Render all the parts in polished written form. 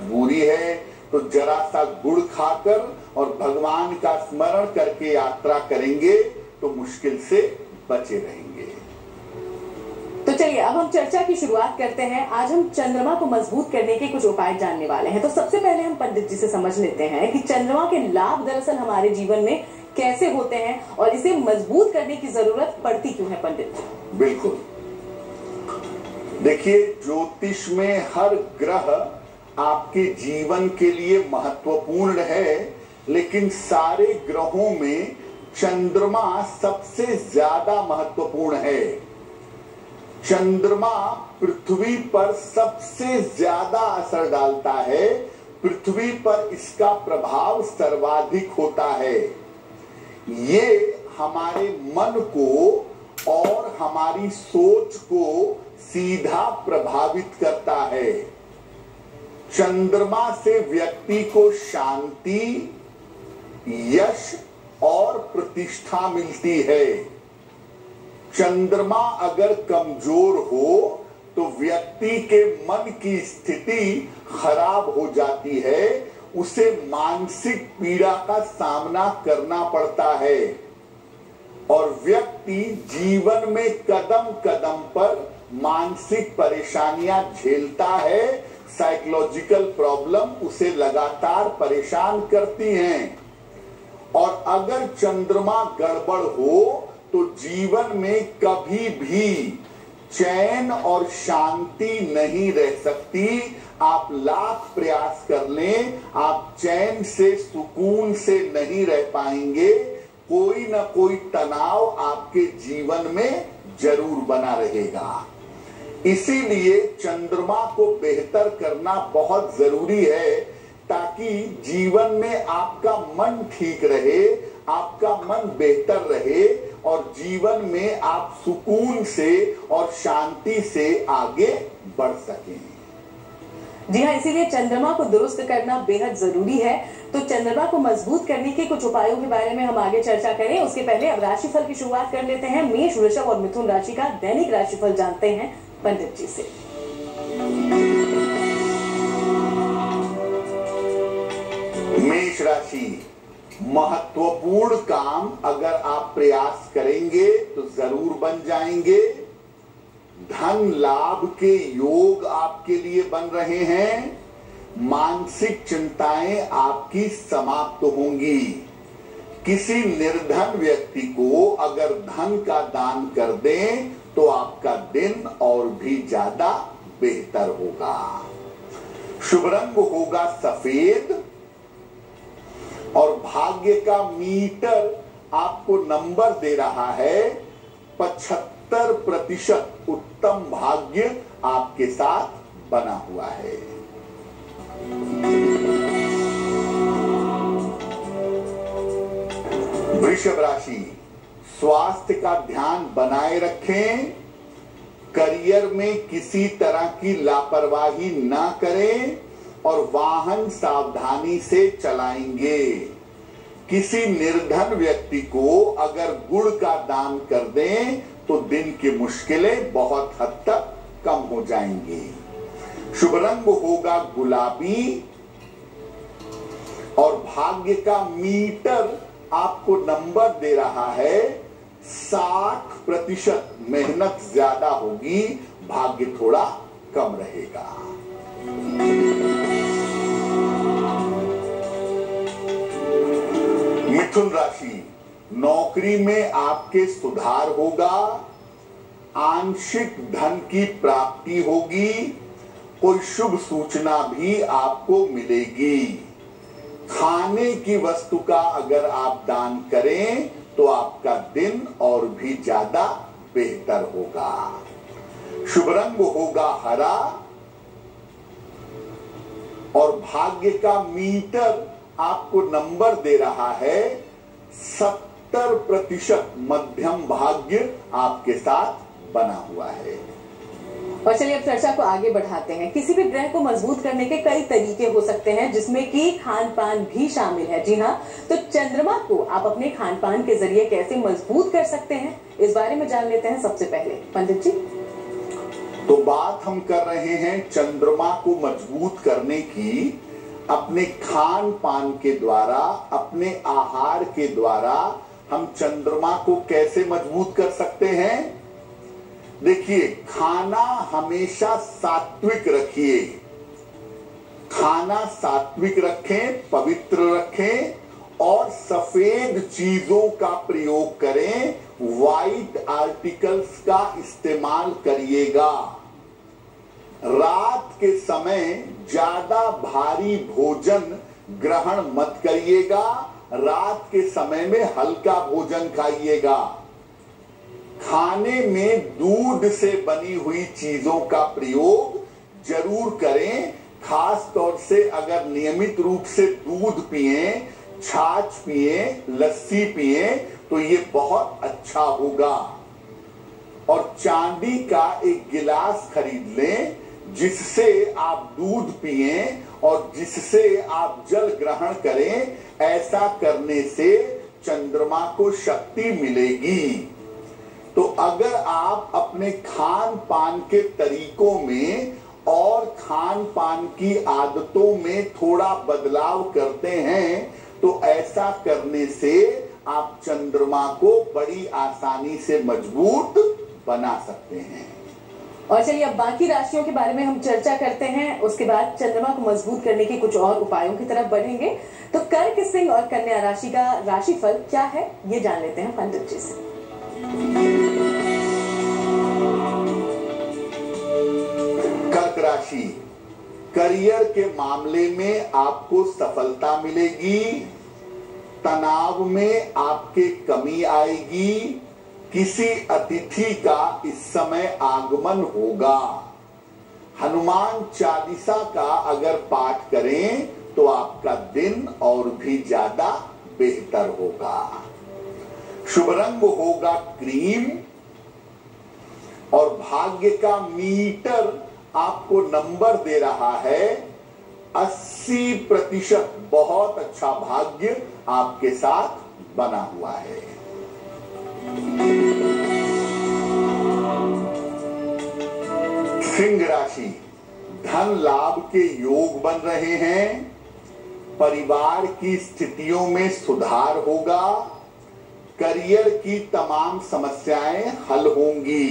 बुरी है तो जरा सा गुड़ खाकर और भगवान का स्मरण करके यात्रा करेंगे तो मुश्किल से बचे रहेंगे। तो चलिए अब हम चर्चा की शुरुआत करते हैं। आज हम चंद्रमा को मजबूत करने के कुछ उपाय जानने वाले हैं। तो सबसे पहले हम पंडित जी से समझ लेते हैं कि चंद्रमा के लाभ दरअसल हमारे जीवन में कैसे होते हैं और इसे मजबूत करने की जरूरत पड़ती क्यों है पंडित जी? बिल्कुल, देखिए ज्योतिष में हर ग्रह आपके जीवन के लिए महत्वपूर्ण है, लेकिन सारे ग्रहों में चंद्रमा सबसे ज्यादा महत्वपूर्ण है। चंद्रमा पृथ्वी पर सबसे ज्यादा असर डालता है, पृथ्वी पर इसका प्रभाव सर्वाधिक होता है। ये हमारे मन को और हमारी सोच को सीधा प्रभावित करता है। चंद्रमा से व्यक्ति को शांति, यश और प्रतिष्ठा मिलती है। चंद्रमा अगर कमजोर हो तो व्यक्ति के मन की स्थिति खराब हो जाती है, उसे मानसिक पीड़ा का सामना करना पड़ता है और व्यक्ति जीवन में कदम कदम पर मानसिक परेशानियां झेलता है। साइकोलॉजिकल प्रॉब्लम उसे लगातार परेशान करती हैं और अगर चंद्रमा गड़बड़ हो तो जीवन में कभी भी चैन और शांति नहीं रह सकती। आप लाख प्रयास कर लें, आप चैन से सुकून से नहीं रह पाएंगे। कोई ना कोई तनाव आपके जीवन में जरूर बना रहेगा। इसीलिए चंद्रमा को बेहतर करना बहुत जरूरी है ताकि जीवन में आपका मन ठीक रहे, आपका मन बेहतर रहे और जीवन में आप सुकून से और शांति से आगे बढ़ सकें। जी हाँ, इसीलिए चंद्रमा को दुरुस्त करना बेहद जरूरी है। तो चंद्रमा को मजबूत करने के कुछ उपायों के बारे में हम आगे चर्चा करें। उसके पहले अब राशिफल की शुरुआत कर लेते हैं। मेष, वृषभ और मिथुन राशि का दैनिक राशिफल जानते हैं पंडित जी से। मेष राशि, महत्वपूर्ण काम अगर आप प्रयास करेंगे तो जरूर बन जाएंगे। धन लाभ के योग आपके लिए बन रहे हैं। मानसिक चिंताएं आपकी समाप्त होंगी। किसी निर्धन व्यक्ति को अगर धन का दान कर दें तो आपका दिन और भी ज्यादा बेहतर होगा। शुभ रंग होगा सफेद और भाग्य का मीटर आपको नंबर दे रहा है 75% उत्तम भाग्य आपके साथ बना हुआ है। वृषभ राशि, स्वास्थ्य का ध्यान बनाए रखें। करियर में किसी तरह की लापरवाही ना करें और वाहन सावधानी से चलाएंगे। किसी निर्धन व्यक्ति को अगर गुड़ का दान कर दें तो दिन की मुश्किलें बहुत हद तक कम हो जाएंगी। शुभ रंग होगा गुलाबी और भाग्य का मीटर आपको नंबर दे रहा है 60%। मेहनत ज्यादा होगी, भाग्य थोड़ा कम रहेगा। मिथुन राशि, नौकरी में आपके सुधार होगा। आंशिक धन की प्राप्ति होगी। कोई शुभ सूचना भी आपको मिलेगी। खाने की वस्तु का अगर आप दान करें तो आपका दिन और भी ज्यादा बेहतर होगा। शुभ रंग होगा हरा और भाग्य का मीटर आपको नंबर दे रहा है 70%। मध्यम भाग्य आपके साथ बना हुआ है। और चलिए अब चर्चा को आगे बढ़ाते हैं। किसी भी ग्रह को मजबूत करने के कई तरीके हो सकते हैं, जिसमें कि खान पान भी शामिल है। जी हाँ, तो चंद्रमा को आप अपने खान पान के जरिए कैसे मजबूत कर सकते हैं, इस बारे में जान लेते हैं। सबसे पहले पंडित जी। तो बात हम कर रहे हैं चंद्रमा को मजबूत करने की। अपने खान पान के द्वारा, अपने आहार के द्वारा हम चंद्रमा को कैसे मजबूत कर सकते हैं। देखिए, खाना हमेशा सात्विक रखिए, खाना सात्विक रखें, पवित्र रखें और सफेद चीजों का प्रयोग करें, व्हाइट आर्टिकल्स का इस्तेमाल करिएगा। रात के समय ज्यादा भारी भोजन ग्रहण मत करिएगा, रात के समय में हल्का भोजन खाइएगा। खाने में दूध से बनी हुई चीजों का प्रयोग जरूर करें, खास तौर से अगर नियमित रूप से दूध पिए, छाछ पिए, लस्सी पिए तो ये बहुत अच्छा होगा। और चांदी का एक गिलास खरीद लें जिससे आप दूध पिए और जिससे आप जल ग्रहण करें। ऐसा करने से चंद्रमा को शक्ति मिलेगी। तो अगर आप अपने खान पान के तरीकों में और खान पान की आदतों में थोड़ा बदलाव करते हैं तो ऐसा करने से आप चंद्रमा को बड़ी आसानी से मजबूत बना सकते हैं। और चलिए अब बाकी राशियों के बारे में हम चर्चा करते हैं, उसके बाद चंद्रमा को मजबूत करने के कुछ और उपायों की तरफ बढ़ेंगे। तो कर्क, सिंह और कन्या राशि का राशिफल क्या है ये जान लेते हैं पंडित जी से। कर्क राशि, करियर के मामले में आपको सफलता मिलेगी, तनाव में आपके कमी आएगी, किसी अतिथि का इस समय आगमन होगा। हनुमान चालीसा का अगर पाठ करें तो आपका दिन और भी ज्यादा बेहतर होगा। शुभ रंग होगा क्रीम और भाग्य का मीटर आपको नंबर दे रहा है 80%। बहुत अच्छा भाग्य आपके साथ बना हुआ है। सिंह राशि, धन लाभ के योग बन रहे हैं, परिवार की स्थितियों में सुधार होगा, करियर की तमाम समस्याएं हल होंगी।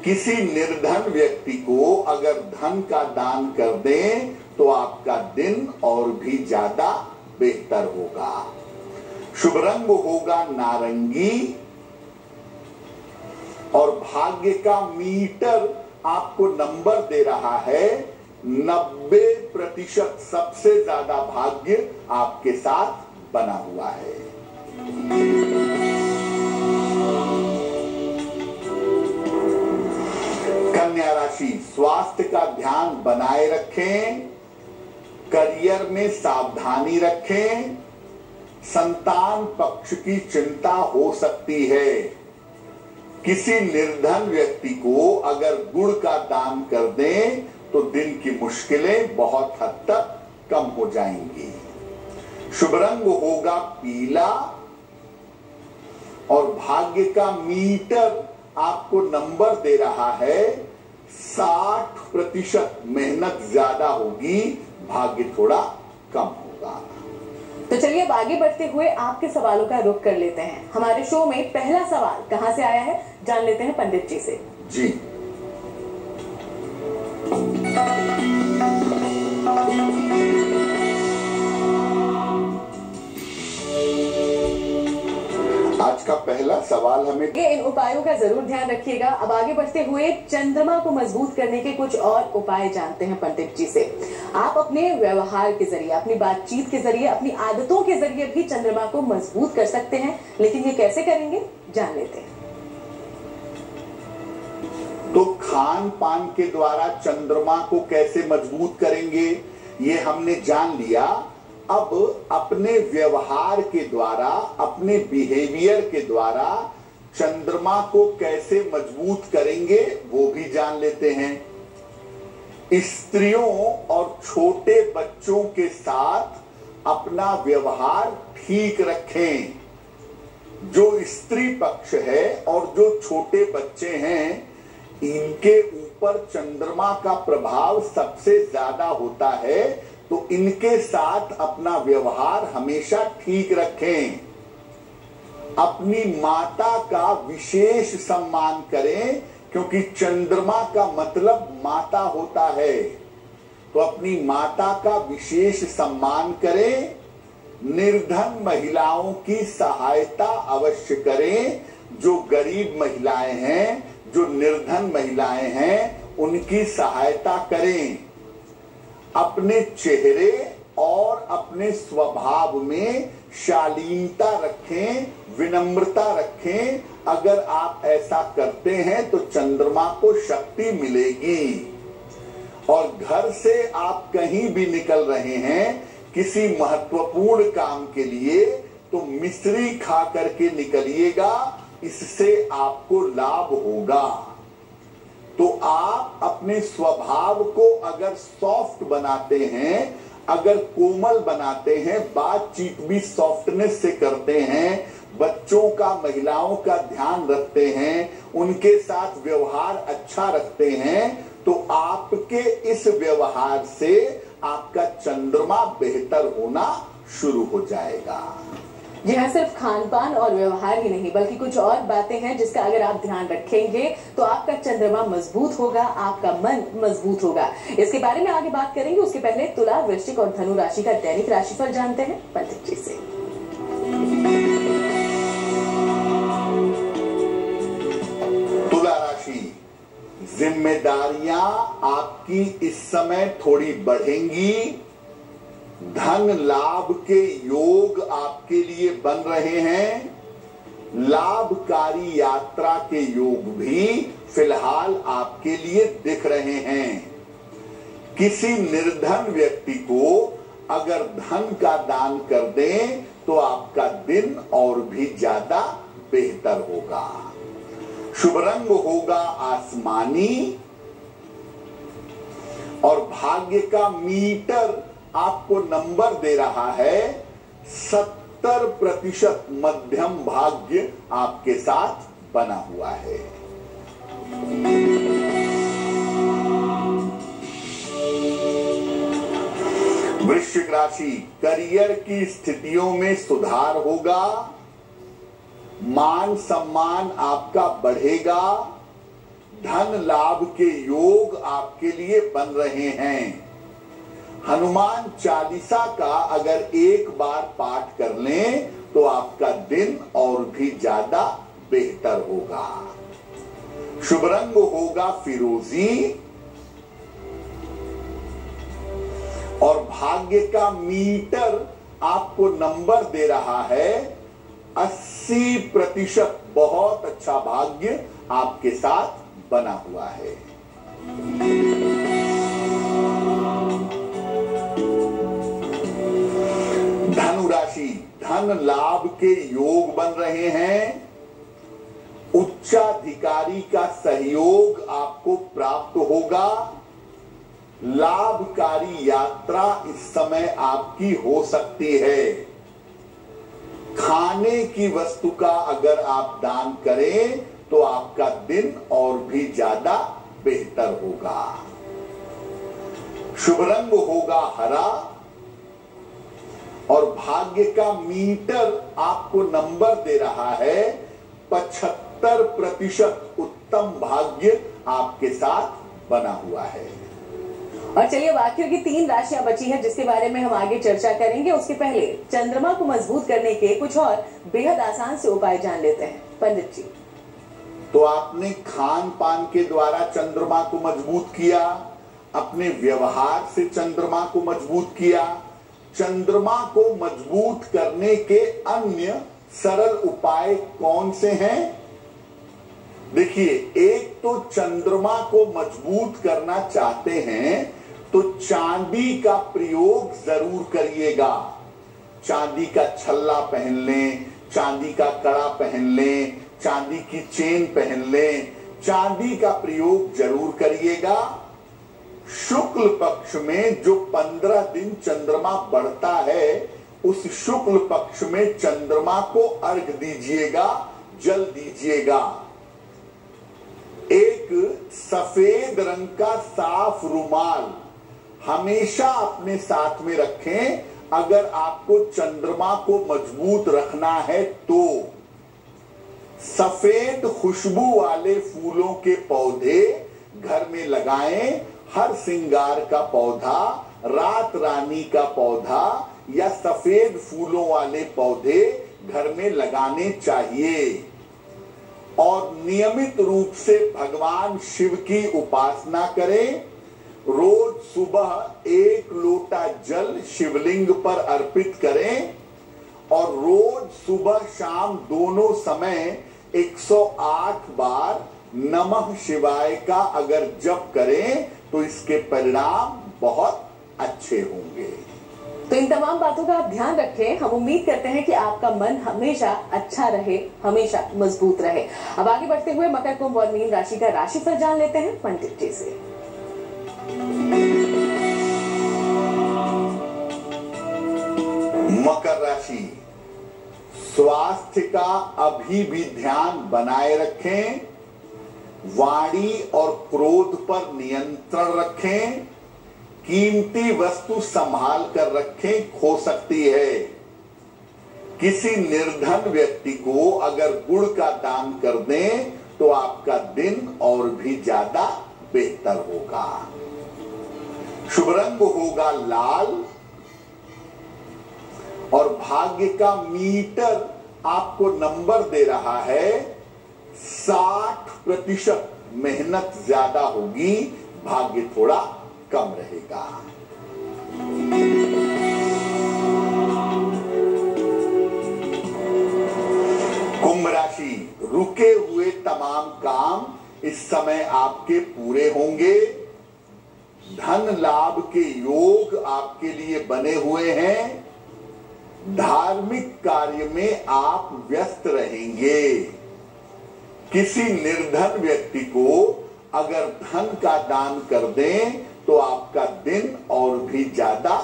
किसी निर्धन व्यक्ति को अगर धन का दान कर दें तो आपका दिन और भी ज्यादा बेहतर होगा। शुभ रंग होगा नारंगी और भाग्य का मीटर आपको नंबर दे रहा है 90%। सबसे ज्यादा भाग्य आपके साथ बना हुआ है। कन्या राशि, स्वास्थ्य का ध्यान बनाए रखें, करियर में सावधानी रखें, संतान पक्ष की चिंता हो सकती है। किसी निर्धन व्यक्ति को अगर गुड़ का दान कर दें तो दिन की मुश्किलें बहुत हद तक कम हो जाएंगी। शुभ रंग होगा पीला और भाग्य का मीटर आपको नंबर दे रहा है 60%। मेहनत ज्यादा होगी, भाग्य थोड़ा कम होगा। तो चलिए अब आगे बढ़ते हुए आपके सवालों का रुख कर लेते हैं। हमारे शो में पहला सवाल कहां से आया है जान लेते हैं पंडित जी से। जी, आज का पहला सवाल हमें इन उपायों का जरूर ध्यान रखिएगा। अब आगे बढ़ते हुए चंद्रमा को मजबूत करने के कुछ और उपाय जानते हैं पंडित जी से। आप अपने व्यवहार के जरिए, अपनी बातचीत के जरिए, अपनी आदतों के जरिए भी चंद्रमा को मजबूत कर सकते हैं, लेकिन ये कैसे करेंगे जान लेते हैं। तो खान पान के द्वारा चंद्रमा को कैसे मजबूत करेंगे ये हमने जान लिया। अब अपने व्यवहार के द्वारा, अपने बिहेवियर के द्वारा चंद्रमा को कैसे मजबूत करेंगे वो भी जान लेते हैं। स्त्रियों और छोटे बच्चों के साथ अपना व्यवहार ठीक रखें। जो स्त्री पक्ष है और जो छोटे बच्चे हैं इनके ऊपर चंद्रमा का प्रभाव सबसे ज्यादा होता है, तो इनके साथ अपना व्यवहार हमेशा ठीक रखें। अपनी माता का विशेष सम्मान करें, क्योंकि चंद्रमा का मतलब माता होता है। तो अपनी माता का विशेष सम्मान करें। निर्धन महिलाओं की सहायता अवश्य करें। जो गरीब महिलाएं हैं, जो निर्धन महिलाएं हैं, उनकी सहायता करें। अपने चेहरे और अपने स्वभाव में शालीनता रखें, विनम्रता रखें। अगर आप ऐसा करते हैं तो चंद्रमा को शक्ति मिलेगी। और घर से आप कहीं भी निकल रहे हैं किसी महत्वपूर्ण काम के लिए, तो मिश्री खा करके निकलिएगा, इससे आपको लाभ होगा। तो आप अपने स्वभाव को अगर सॉफ्ट बनाते हैं, अगर कोमल बनाते हैं, बातचीत भी सॉफ्टनेस से करते हैं, बच्चों का, महिलाओं का ध्यान रखते हैं, उनके साथ व्यवहार अच्छा रखते हैं, तो आपके इस व्यवहार से आपका चंद्रमा बेहतर होना शुरू हो जाएगा। जी हाँ, सिर्फ खान पान और व्यवहार ही नहीं, बल्कि कुछ और बातें हैं जिसका अगर आप ध्यान रखेंगे तो आपका चंद्रमा मजबूत होगा, आपका मन मजबूत होगा। इसके बारे में आगे बात करेंगे। उसके पहले तुला, वृश्चिक और धनु राशि का दैनिक राशिफल जानते हैं पंडित जी से। तुला राशि, जिम्मेदारियां आपकी इस समय थोड़ी बढ़ेंगी। धन लाभ के योग आपके लिए बन रहे हैं। लाभकारी यात्रा के योग भी फिलहाल आपके लिए दिख रहे हैं। किसी निर्धन व्यक्ति को अगर धन का दान कर दें तो आपका दिन और भी ज्यादा बेहतर होगा। शुभ रंग होगा आसमानी, और भाग्य का मीटर आपको नंबर दे रहा है 70% मध्यम भाग्य आपके साथ बना हुआ है। वृश्चिक राशि, करियर की स्थितियों में सुधार होगा। मान सम्मान आपका बढ़ेगा। धन लाभ के योग आपके लिए बन रहे हैं। हनुमान चालीसा का अगर एक बार पाठ कर लें तो आपका दिन और भी ज्यादा बेहतर होगा। शुभ रंग होगा फिरोजी, और भाग्य का मीटर आपको नंबर दे रहा है 80%। बहुत अच्छा भाग्य आपके साथ बना हुआ है। धनु राशि, धन लाभ के योग बन रहे हैं। उच्चाधिकारी का सहयोग आपको प्राप्त होगा। लाभकारी यात्रा इस समय आपकी हो सकती है। खाने की वस्तु का अगर आप दान करें तो आपका दिन और भी ज्यादा बेहतर होगा। शुभ रंग होगा हरा, और भाग्य का मीटर आपको नंबर दे रहा है 75%। उत्तम भाग्य आपके साथ बना हुआ है। और चलिए अब आखिर की 3 राशियां बची हैं जिसके बारे में हम आगे चर्चा करेंगे। उसके पहले चंद्रमा को मजबूत करने के कुछ और बेहद आसान से उपाय जान लेते हैं पंडित जी। तो आपने खान पान के द्वारा चंद्रमा को मजबूत किया, अपने व्यवहार से चंद्रमा को मजबूत किया। चंद्रमा को मजबूत करने के अन्य सरल उपाय कौन से हैं? देखिए, एक तो चंद्रमा को मजबूत करना चाहते हैं तो चांदी का प्रयोग जरूर करिएगा। चांदी का छल्ला पहन लें, चांदी का कड़ा पहन लें, चांदी की चेन पहन लें, चांदी का प्रयोग जरूर करिएगा। शुक्ल पक्ष में जो 15 दिन चंद्रमा बढ़ता है, उस शुक्ल पक्ष में चंद्रमा को अर्घ दीजिएगा, जल दीजिएगा। एक सफेद रंग का साफ रुमाल हमेशा अपने साथ में रखें। अगर आपको चंद्रमा को मजबूत रखना है तो सफेद खुशबू वाले फूलों के पौधे घर में लगाएं। हर श्रृंगार का पौधा, रात रानी का पौधा या सफेद फूलों वाले पौधे घर में लगाने चाहिए और नियमित रूप से भगवान शिव की उपासना करें। रोज सुबह 1 लोटा जल शिवलिंग पर अर्पित करें और रोज सुबह शाम दोनों समय 108 बार नमः शिवाय का अगर जप करें तो इसके परिणाम बहुत अच्छे होंगे। तो इन तमाम बातों का आप ध्यान रखें। हम उम्मीद करते हैं कि आपका मन हमेशा अच्छा रहे, हमेशा मजबूत रहे। अब आगे बढ़ते हुए मकर, कुंभ और मीन राशि का राशिफल जान लेते हैं पंडित जी से। मकर राशि, स्वास्थ्य का अभी भी ध्यान बनाए रखें। वाणी और क्रोध पर नियंत्रण रखें। कीमती वस्तु संभाल कर रखें, खो सकती है। किसी निर्धन व्यक्ति को अगर गुड़ का दान कर दें तो आपका दिन और भी ज्यादा बेहतर होगा। शुभ रंग होगा लाल और भाग्य का मीटर आपको नंबर दे रहा है 60%। मेहनत ज्यादा होगी, भाग्य थोड़ा कम रहेगा। कुंभ राशि, रुके हुए तमाम काम इस समय आपके पूरे होंगे। धन लाभ के योग आपके लिए बने हुए हैं। धार्मिक कार्य में आप व्यस्त रहेंगे। किसी निर्धन व्यक्ति को अगर धन का दान कर दें तो आपका दिन और भी ज्यादा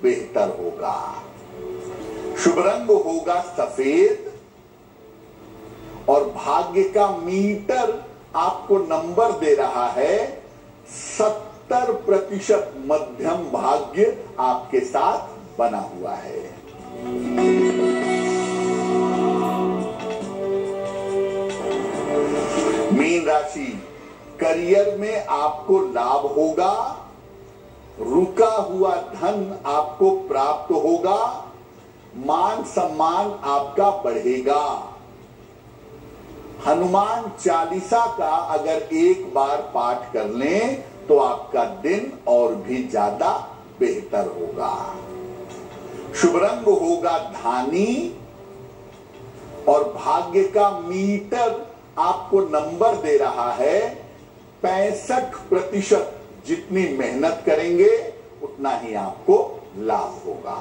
बेहतर होगा। शुभ रंग होगा सफेद और भाग्य का मीटर आपको नंबर दे रहा है 70%। मध्यम भाग्य आपके साथ बना हुआ है। मीन राशि, करियर में आपको लाभ होगा। रुका हुआ धन आपको प्राप्त होगा। मान सम्मान आपका बढ़ेगा। हनुमान चालीसा का अगर एक बार पाठ कर लें तो आपका दिन और भी ज्यादा बेहतर होगा। शुभ रंग होगा धानी और भाग्य का मीटर आपको नंबर दे रहा है 65%। जितनी मेहनत करेंगे उतना ही आपको लाभ होगा।